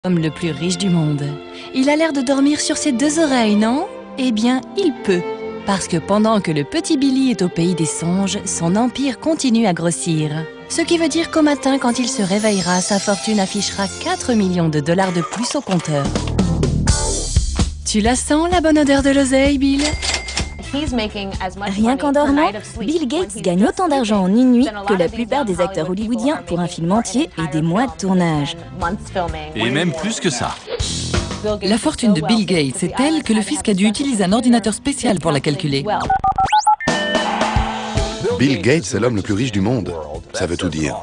L'homme le plus riche du monde. Il a l'air de dormir sur ses deux oreilles, non? Eh bien, il peut. Parce que pendant que le petit Billy est au pays des songes, son empire continue à grossir. Ce qui veut dire qu'au matin, quand il se réveillera, sa fortune affichera 4 millions de dollars de plus au compteur. Tu la sens, la bonne odeur de l'oseille, Bill? Rien qu'en dormant, Bill Gates gagne autant d'argent en une nuit que la plupart des acteurs hollywoodiens pour un film entier et des mois de tournage. Et même plus que ça. La fortune de Bill Gates est telle que le fisc a dû utiliser un ordinateur spécial pour la calculer. Bill Gates est l'homme le plus riche du monde. Ça veut tout dire.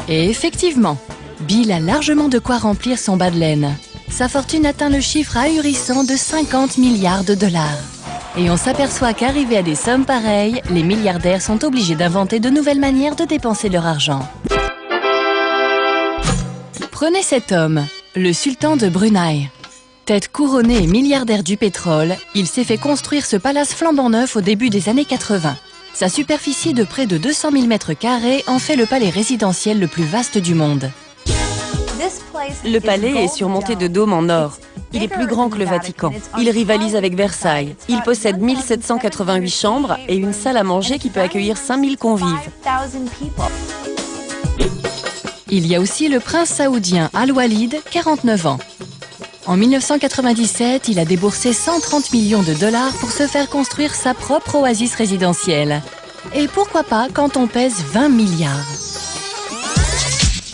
Et effectivement, Bill a largement de quoi remplir son bas de laine. Sa fortune atteint le chiffre ahurissant de 50 milliards de dollars. Et on s'aperçoit qu'arrivés à des sommes pareilles, les milliardaires sont obligés d'inventer de nouvelles manières de dépenser leur argent. Prenez cet homme, le sultan de Brunei. Tête couronnée et milliardaire du pétrole, il s'est fait construire ce palace flambant neuf au début des années 80. Sa superficie de près de 200 000 m² en fait le palais résidentiel le plus vaste du monde. Le palais est surmonté de dômes en or. Il est plus grand que le Vatican. Il rivalise avec Versailles. Il possède 1788 chambres et une salle à manger qui peut accueillir 5000 convives. Il y a aussi le prince saoudien Al-Walid, 49 ans. En 1997, il a déboursé 130 millions de dollars pour se faire construire sa propre oasis résidentielle. Et pourquoi pas quand on pèse 20 milliards?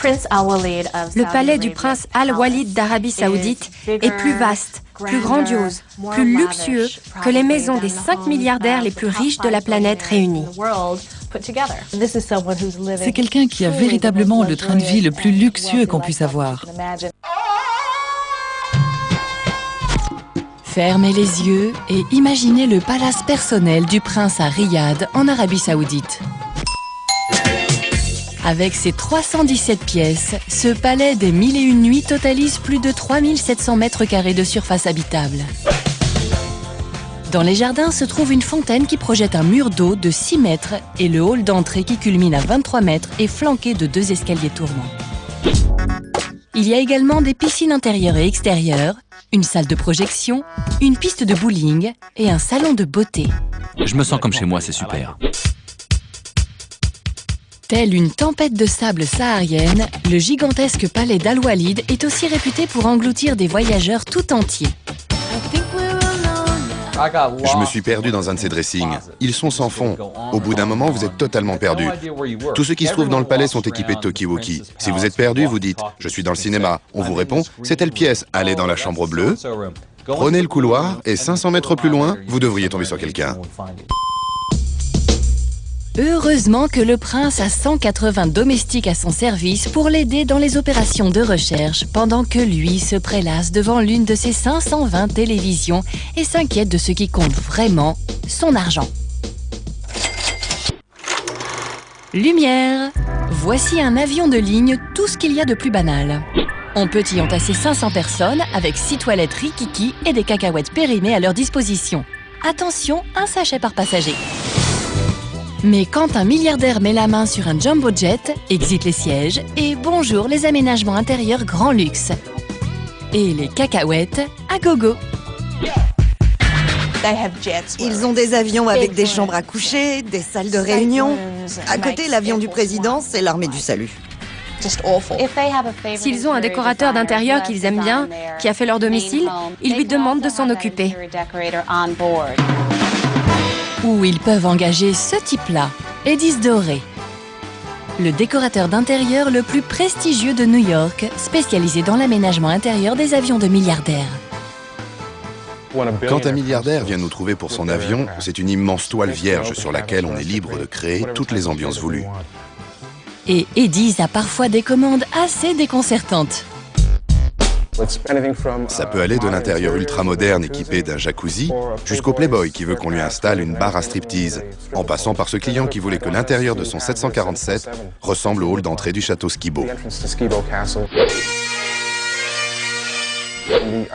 Le palais du prince Al-Walid d'Arabie Saoudite est plus vaste, plus grandiose, plus luxueux que les maisons des 5 milliardaires les plus riches de la planète réunis. C'est quelqu'un qui a véritablement le train de vie le plus luxueux qu'on puisse avoir. Fermez les yeux et imaginez le palace personnel du prince à Riyad, en Arabie Saoudite. Avec ses 317 pièces, ce palais des 1001 nuits totalise plus de 3700 m² de surface habitable. Dans les jardins se trouve une fontaine qui projette un mur d'eau de 6 mètres et le hall d'entrée qui culmine à 23 mètres est flanqué de 2 escaliers tournants. Il y a également des piscines intérieures et extérieures, une salle de projection, une piste de bowling et un salon de beauté. Je me sens comme chez moi, c'est super. Telle une tempête de sable saharienne, le gigantesque palais d'Al-Walid est aussi réputé pour engloutir des voyageurs tout entiers. Je me suis perdu dans un de ces dressings. Ils sont sans fond. Au bout d'un moment, vous êtes totalement perdu. Tous ceux qui se trouvent dans le palais sont équipés de talkie-walkie. Si vous êtes perdu, vous dites « Je suis dans le cinéma ». On vous répond « C'est telle pièce, allez dans la chambre bleue ». Prenez le couloir et 500 mètres plus loin, vous devriez tomber sur quelqu'un. Heureusement que le prince a 180 domestiques à son service pour l'aider dans les opérations de recherche, pendant que lui se prélasse devant l'une de ses 520 télévisions et s'inquiète de ce qui compte vraiment, son argent. Lumière! Voici un avion de ligne, tout ce qu'il y a de plus banal. On peut y entasser 500 personnes avec 6 toilettes rikiki et des cacahuètes périmées à leur disposition. Attention, un sachet par passager. Mais quand un milliardaire met la main sur un jumbo jet, exit les sièges et bonjour les aménagements intérieurs grand luxe. Et les cacahuètes à gogo. Ils ont des avions avec des chambres à coucher, des salles de réunion. À côté, l'avion du président, c'est l'armée du salut. S'ils ont un décorateur d'intérieur qu'ils aiment bien, qui a fait leur domicile, ils lui demandent de s'en occuper. Ou ils peuvent engager ce type-là, Edis Doré, le décorateur d'intérieur le plus prestigieux de New York, spécialisé dans l'aménagement intérieur des avions de milliardaires. Quand un milliardaire vient nous trouver pour son avion, c'est une immense toile vierge sur laquelle on est libre de créer toutes les ambiances voulues. Et Edis a parfois des commandes assez déconcertantes. Ça peut aller de l'intérieur ultra-moderne équipé d'un jacuzzi jusqu'au playboy qui veut qu'on lui installe une barre à striptease, en passant par ce client qui voulait que l'intérieur de son 747 ressemble au hall d'entrée du château Skibo.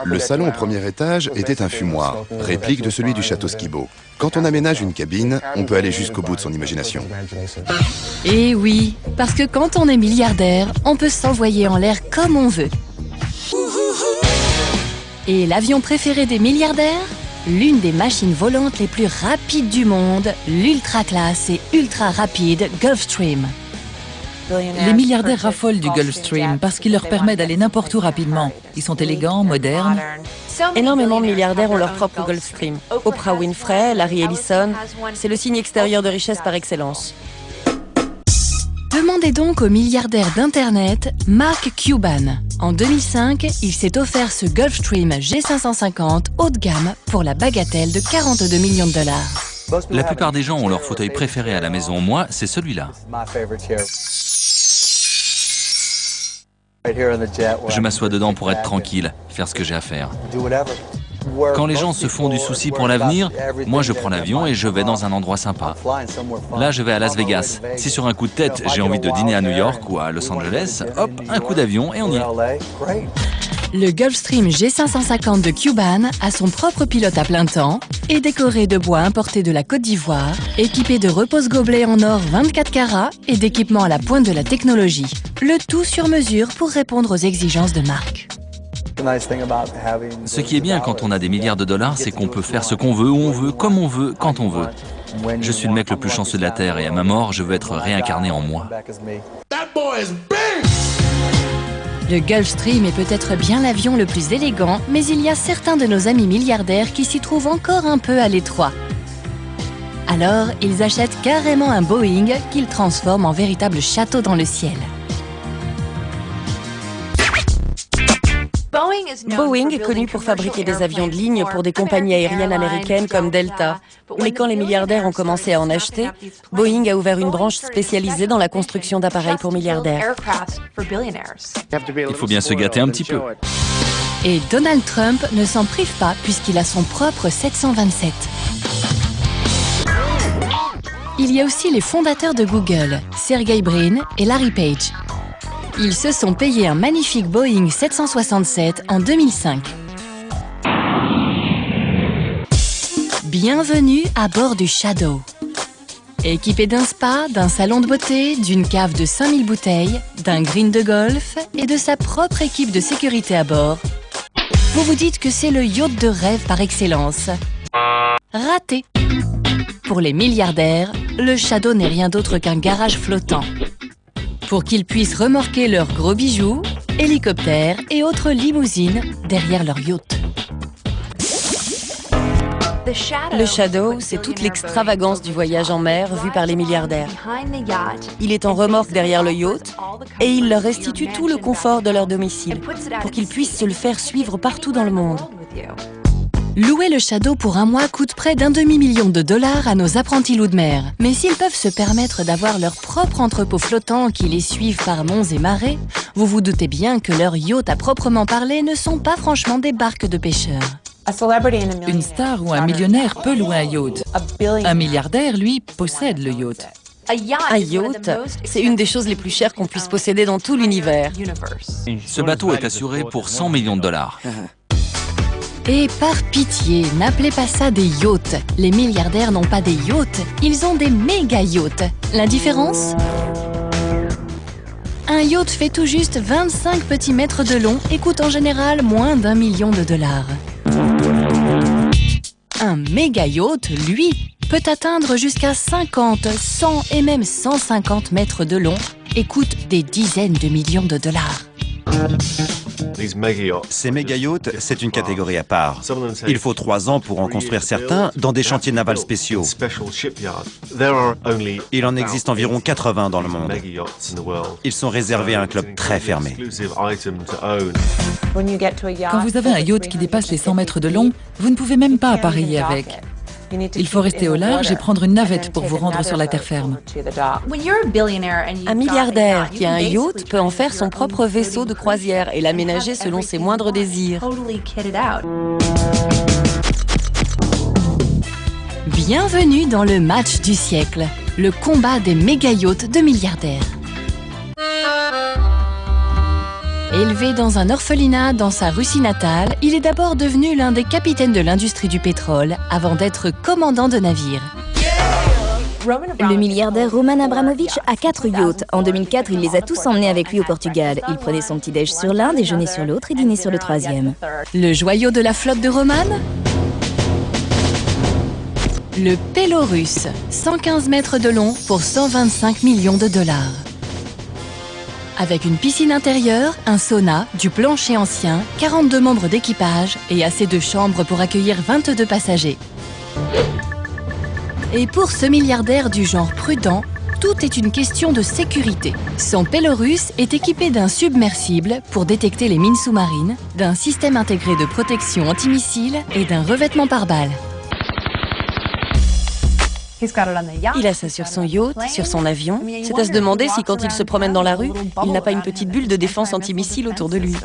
Le salon au premier étage était un fumoir, réplique de celui du château Skibo. Quand on aménage une cabine, on peut aller jusqu'au bout de son imagination. Et oui, parce que quand on est milliardaire, on peut s'envoyer en l'air comme on veut. Et l'avion préféré des milliardaires? L'une des machines volantes les plus rapides du monde, l'ultra classe et ultra rapide Gulfstream. Les milliardaires raffolent du Gulfstream parce qu'il leur permet d'aller n'importe où rapidement. Ils sont élégants, modernes. Énormément de milliardaires ont leur propre Gulfstream. Oprah Winfrey, Larry Ellison, c'est le signe extérieur de richesse par excellence. Demandez donc au milliardaire d'Internet, Mark Cuban. En 2005, il s'est offert ce Gulfstream G550 haut de gamme pour la bagatelle de 42 millions de dollars. La plupart des gens ont leur fauteuil préféré à la maison. Moi, c'est celui-là. Je m'assois dedans pour être tranquille, faire ce que j'ai à faire. Quand les gens se font du souci pour l'avenir, moi je prends l'avion et je vais dans un endroit sympa. Là, je vais à Las Vegas. Si sur un coup de tête, j'ai envie de dîner à New York ou à Los Angeles, hop, un coup d'avion et on y est. Le Gulfstream G550 de Cuban a son propre pilote à plein temps et décoré de bois importé de la Côte d'Ivoire, équipé de repose-gobelets en or 24 carats et d'équipements à la pointe de la technologie. Le tout sur mesure pour répondre aux exigences de marque. Ce qui est bien quand on a des milliards de dollars, c'est qu'on peut faire ce qu'on veut, où on veut, comme on veut, quand on veut. Je suis le mec le plus chanceux de la Terre et à ma mort, je veux être réincarné en moi. Le Gulfstream est peut-être bien l'avion le plus élégant, mais il y a certains de nos amis milliardaires qui s'y trouvent encore un peu à l'étroit. Alors, ils achètent carrément un Boeing qu'ils transforment en véritable château dans le ciel. Boeing est connu pour fabriquer des avions de ligne pour des compagnies aériennes américaines comme Delta. Mais quand les milliardaires ont commencé à en acheter, Boeing a ouvert une branche spécialisée dans la construction d'appareils pour milliardaires. Il faut bien se gâter un petit peu. Et Donald Trump ne s'en prive pas puisqu'il a son propre 727. Il y a aussi les fondateurs de Google, Sergey Brin et Larry Page. Ils se sont payés un magnifique Boeing 767 en 2005. Bienvenue à bord du Shadow. Équipé d'un spa, d'un salon de beauté, d'une cave de 5000 bouteilles, d'un green de golf et de sa propre équipe de sécurité à bord, vous vous dites que c'est le yacht de rêve par excellence. Raté. Pour les milliardaires, le Shadow n'est rien d'autre qu'un garage flottant. Pour qu'ils puissent remorquer leurs gros bijoux, hélicoptères et autres limousines derrière leur yacht. Le Shadow, c'est toute l'extravagance du voyage en mer vu par les milliardaires. Il est en remorque derrière le yacht et il leur restitue tout le confort de leur domicile pour qu'ils puissent se le faire suivre partout dans le monde. Louer le Shadow pour un mois coûte près d'1 demi-million de dollars à nos apprentis loups de mer. Mais s'ils peuvent se permettre d'avoir leur propre entrepôt flottant qui les suivent par monts et marais, vous vous doutez bien que leurs yachts à proprement parler ne sont pas franchement des barques de pêcheurs. Une star ou un millionnaire peut louer un yacht. Un milliardaire, lui, possède le yacht. Un yacht, c'est une des choses les plus chères qu'on puisse posséder dans tout l'univers. Ce bateau est assuré pour 100 millions de dollars. Et par pitié, n'appelez pas ça des yachts. Les milliardaires n'ont pas des yachts, ils ont des méga yachts. La différence ? Un yacht fait tout juste 25 petits mètres de long et coûte en général moins d'1 million de dollars. Un méga yacht, lui, peut atteindre jusqu'à 50, 100 et même 150 mètres de long et coûte des dizaines de millions de dollars. Ces méga-yachts, c'est une catégorie à part. Il faut 3 ans pour en construire certains dans des chantiers navals spéciaux. Il en existe environ 80 dans le monde. Ils sont réservés à un club très fermé. Quand vous avez un yacht qui dépasse les 100 mètres de long, vous ne pouvez même pas appareiller avec. Il faut rester au large et prendre une navette pour vous rendre sur la terre ferme. Un milliardaire qui a un yacht peut en faire son propre vaisseau de croisière et l'aménager selon ses moindres désirs. Bienvenue dans le match du siècle, le combat des méga-yachts de milliardaires. Élevé dans un orphelinat dans sa Russie natale, il est d'abord devenu l'un des capitaines de l'industrie du pétrole avant d'être commandant de navire. Le milliardaire Roman Abramovich a 4 yachts. En 2004, il les a tous emmenés avec lui au Portugal. Il prenait son petit-déj sur l'un, déjeuner sur l'autre et dîner sur le troisième. Le joyau de la flotte de Roman? Le Pélorus, 115 mètres de long pour 125 millions de dollars. Avec une piscine intérieure, un sauna, du plancher ancien, 42 membres d'équipage et assez de chambres pour accueillir 22 passagers. Et pour ce milliardaire du genre prudent, tout est une question de sécurité. Son Pélorus est équipé d'un submersible pour détecter les mines sous-marines, d'un système intégré de protection antimissile et d'un revêtement par balles. Il a ça sur son yacht, sur son avion. C'est à se demander si quand il se promène dans la rue, il n'a pas une petite bulle de défense antimissile autour de lui.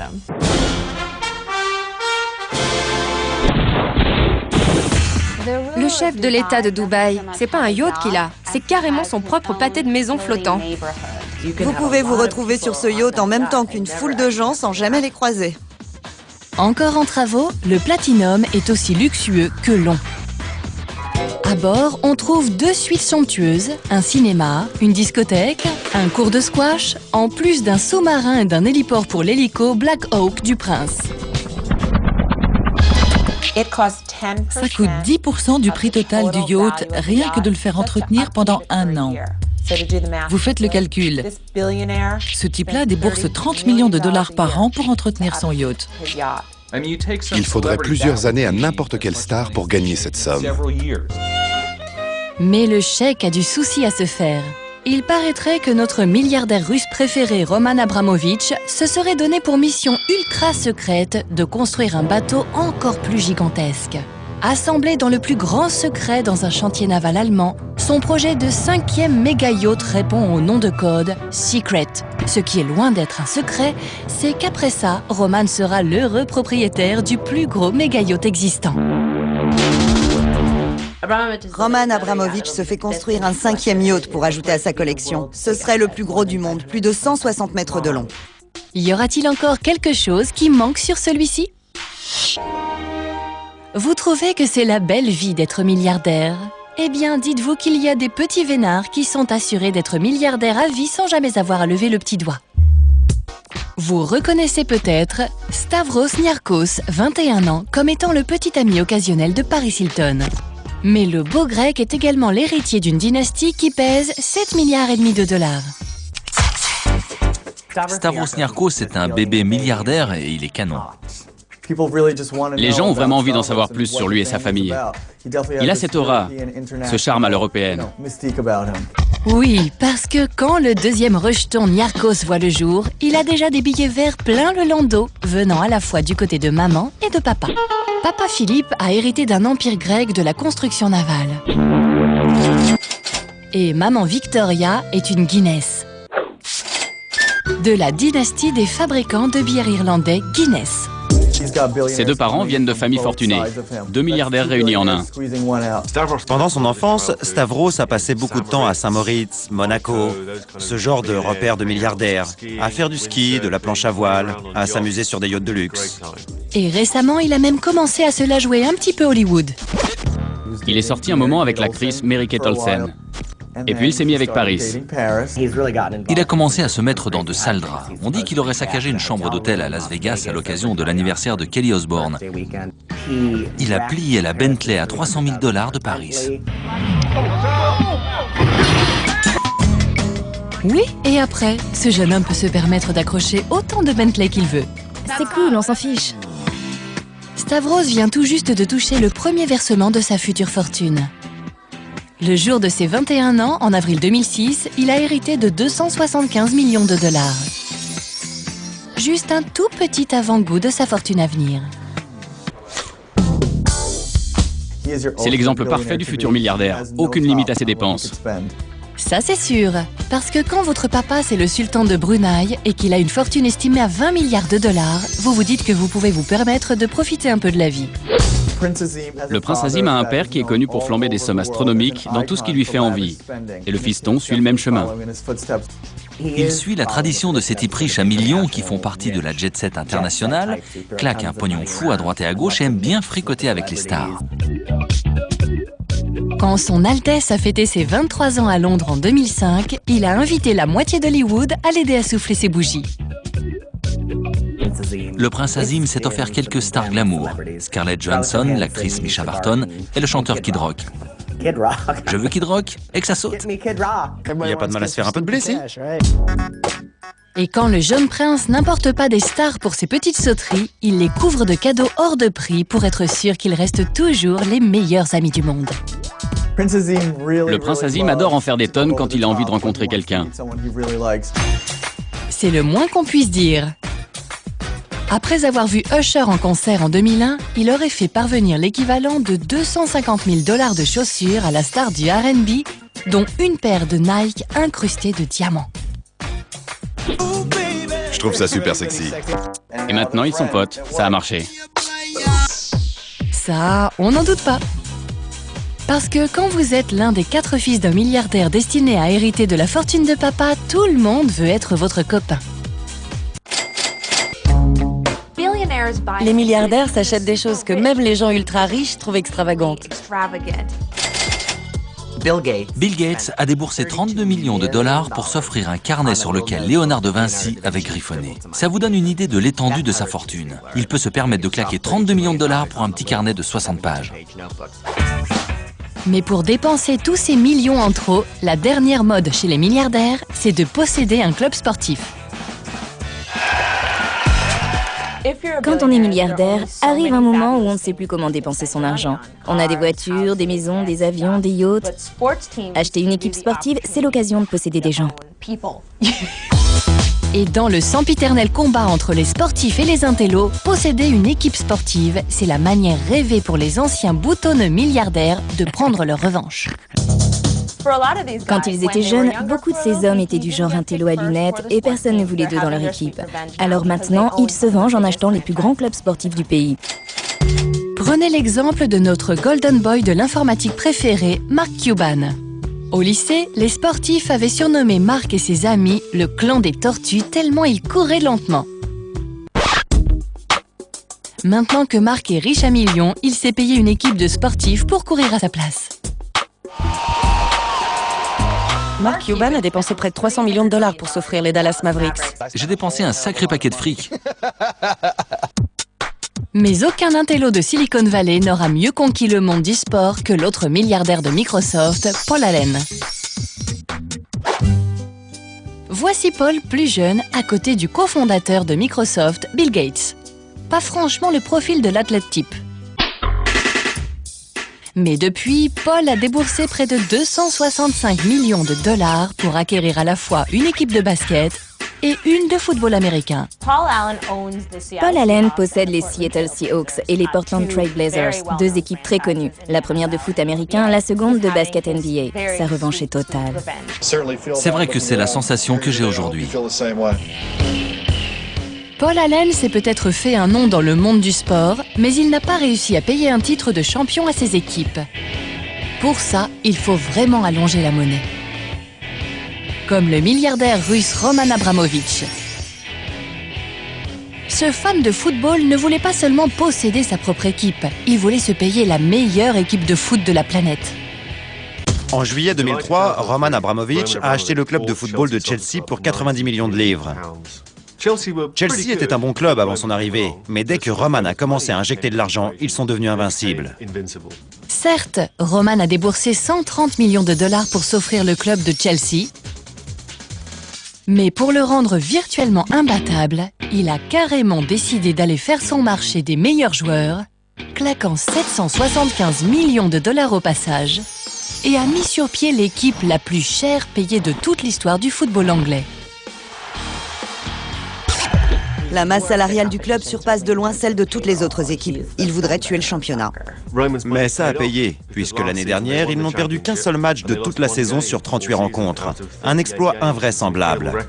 Le chef de l'État de Dubaï, c'est pas un yacht qu'il a, c'est carrément son propre pâté de maison flottant. Vous pouvez vous retrouver sur ce yacht en même temps qu'une foule de gens sans jamais les croiser. Encore en travaux, le Platinum est aussi luxueux que long. À bord, on trouve 2 suites somptueuses, un cinéma, une discothèque, un cours de squash, en plus d'un sous-marin et d'un héliport pour l'hélico Black Hawk du Prince. Ça coûte 10% du prix total du yacht, rien que de le faire entretenir pendant 1 an. Vous faites le calcul. Ce type-là débourse 30 millions de dollars par an pour entretenir son yacht. Il faudrait plusieurs années à n'importe quelle star pour gagner cette somme. Mais le chèque a du souci à se faire. Il paraîtrait que notre milliardaire russe préféré, Roman Abramovich, se serait donné pour mission ultra secrète de construire un bateau encore plus gigantesque. Assemblé dans le plus grand secret dans un chantier naval allemand, son projet de 5e méga-yacht répond au nom de code Secret. Ce qui est loin d'être un secret, c'est qu'après ça, Roman sera l'heureux propriétaire du plus gros méga-yacht existant. Roman Abramovich se fait construire un 5e yacht pour ajouter à sa collection. Ce serait le plus gros du monde, plus de 160 mètres de long. Y aura-t-il encore quelque chose qui manque sur celui-ci? Vous trouvez que c'est la belle vie d'être milliardaire? Eh bien, dites-vous qu'il y a des petits vénards qui sont assurés d'être milliardaires à vie sans jamais avoir à lever le petit doigt. Vous reconnaissez peut-être Stavros Niarchos, 21 ans, comme étant le petit ami occasionnel de Paris Hilton. Mais le beau grec est également l'héritier d'une dynastie qui pèse 7,5 milliards de dollars. Stavros Niarchos est un bébé milliardaire et il est canon. Les gens ont vraiment envie d'en savoir plus sur lui et sa famille. Il a cette aura, ce charme à l'européenne. Oui, parce que quand le deuxième rejeton Niarchos voit le jour, il a déjà des billets verts plein le landau, venant à la fois du côté de maman et de papa. Papa Philippe a hérité d'un empire grec de la construction navale. Et maman Victoria est une Guinness. De la dynastie des fabricants de bière irlandais Guinness. Ses 2 parents viennent de familles fortunées, 2 milliardaires réunis en un. Pendant son enfance, Stavros a passé beaucoup de temps à Saint-Moritz, Monaco, ce genre de repères de milliardaires, à faire du ski, de la planche à voile, à s'amuser sur des yachts de luxe. Et récemment, il a même commencé à se la jouer un petit peu Hollywood. Il est sorti un moment avec l'actrice Mary-Kate Olsen. Et puis il s'est mis avec Paris. Il a commencé à se mettre dans de sales draps. On dit qu'il aurait saccagé une chambre d'hôtel à Las Vegas à l'occasion de l'anniversaire de Kelly Osbourne. Il a plié la Bentley à 300 000 $ de Paris. Oui, et après, ce jeune homme peut se permettre d'accrocher autant de Bentley qu'il veut. C'est cool, on s'en fiche. Stavros vient tout juste de toucher le premier versement de sa future fortune. Le jour de ses 21 ans, en avril 2006, il a hérité de 275 millions de dollars. Juste un tout petit avant-goût de sa fortune à venir. C'est l'exemple parfait du futur milliardaire. Aucune limite à ses dépenses. Ça c'est sûr, parce que quand votre papa c'est le sultan de Brunei et qu'il a une fortune estimée à 20 milliards de dollars, vous vous dites que vous pouvez vous permettre de profiter un peu de la vie. Le prince Azim a un père qui est connu pour flamber des sommes astronomiques dans tout ce qui lui fait envie. Et le fiston suit le même chemin. Il suit la tradition de ces types riches à millions qui font partie de la jet-set internationale, claquent un pognon fou à droite et à gauche et aiment bien fricoter avec les stars. Quand Son Altesse a fêté ses 23 ans à Londres en 2005, il a invité la moitié d'Hollywood à l'aider à souffler ses bougies. Le prince Azim s'est offert quelques stars glamour. Scarlett Johansson, l'actrice Misha Barton et le chanteur Kid Rock. Je veux Kid Rock et que ça saute. Il n'y a pas de mal à se faire un peu de blé, si? Et quand le jeune prince n'importe pas des stars pour ses petites sauteries, il les couvre de cadeaux hors de prix pour être sûr qu'ils restent toujours les meilleurs amis du monde. Le prince Azim adore en faire des tonnes quand il a envie de rencontrer quelqu'un. C'est le moins qu'on puisse dire. Après avoir vu Usher en concert en 2001, il aurait fait parvenir l'équivalent de 250 000 $ de chaussures à la star du R&B, dont une paire de Nike incrustée de diamants. Je trouve ça super sexy. Et maintenant, ils sont potes. Ça a marché. Ça, on n'en doute pas. Parce que quand vous êtes l'un des 4 fils d'un milliardaire destiné à hériter de la fortune de papa, tout le monde veut être votre copain. Les milliardaires s'achètent des choses que même les gens ultra riches trouvent extravagantes. Bill Gates a déboursé 32 millions de $ pour s'offrir un carnet sur lequel Léonard de Vinci avait griffonné. Ça vous donne une idée de l'étendue de sa fortune. Il peut se permettre de claquer 32 millions de $ pour un petit carnet de 60 pages. Mais pour dépenser tous ces millions en trop, la dernière mode chez les milliardaires, c'est de posséder un club sportif. Quand on est milliardaire, arrive un moment où on ne sait plus comment dépenser son argent. On a des voitures, des maisons, des avions, des yachts. Acheter une équipe sportive, c'est l'occasion de posséder des gens. Et dans le sempiternel combat entre les sportifs et les intellos, posséder une équipe sportive, c'est la manière rêvée pour les anciens boutonneux milliardaires de prendre leur revanche. Quand ils étaient jeunes, beaucoup de ces hommes étaient du genre intello à lunettes et personne ne voulait d'eux dans leur équipe. Alors maintenant, ils se vengent en achetant les plus grands clubs sportifs du pays. Prenez l'exemple de notre golden boy de l'informatique préféré, Mark Cuban. Au lycée, les sportifs avaient surnommé Mark et ses amis le clan des tortues tellement ils couraient lentement. Maintenant que Mark est riche à millions, il s'est payé une équipe de sportifs pour courir à sa place. Mark Cuban a dépensé près de 300 millions de $ pour s'offrir les Dallas Mavericks. J'ai dépensé un sacré paquet de fric. Mais aucun intello de Silicon Valley n'aura mieux conquis le monde du sport que l'autre milliardaire de Microsoft, Paul Allen. Voici Paul plus jeune à côté du cofondateur de Microsoft, Bill Gates. Pas franchement le profil de l'athlète type. Mais depuis, Paul a déboursé près de 265 millions de $ pour acquérir à la fois une équipe de basket et une de football américain. Paul Allen possède les Seattle Seahawks et les Portland Trail Blazers, 2 équipes très connues. La première de foot américain, la seconde de basket NBA. Sa revanche est totale. C'est vrai que c'est la sensation que j'ai aujourd'hui. Paul Allen s'est peut-être fait un nom dans le monde du sport, mais il n'a pas réussi à payer un titre de champion à ses équipes. Pour ça, il faut vraiment allonger la monnaie. Comme le milliardaire russe Roman Abramovich. Ce fan de football ne voulait pas seulement posséder sa propre équipe, il voulait se payer la meilleure équipe de foot de la planète. En juillet 2003, Roman Abramovich a acheté le club de football de Chelsea pour 90 millions de livres. Chelsea était un bon club avant son arrivée, mais dès que Roman a commencé à injecter de l'argent, ils sont devenus invincibles. Certes, Roman a déboursé 130 millions de $ pour s'offrir le club de Chelsea, mais pour le rendre virtuellement imbattable, il a carrément décidé d'aller faire son marché des meilleurs joueurs, claquant 775 millions de $ au passage, et a mis sur pied l'équipe la plus chère payée de toute l'histoire du football anglais. La masse salariale du club surpasse de loin celle de toutes les autres équipes. Ils voudraient tuer le championnat. Mais ça a payé, puisque l'année dernière, ils n'ont perdu qu'un seul match de toute la saison sur 38 rencontres. Un exploit invraisemblable.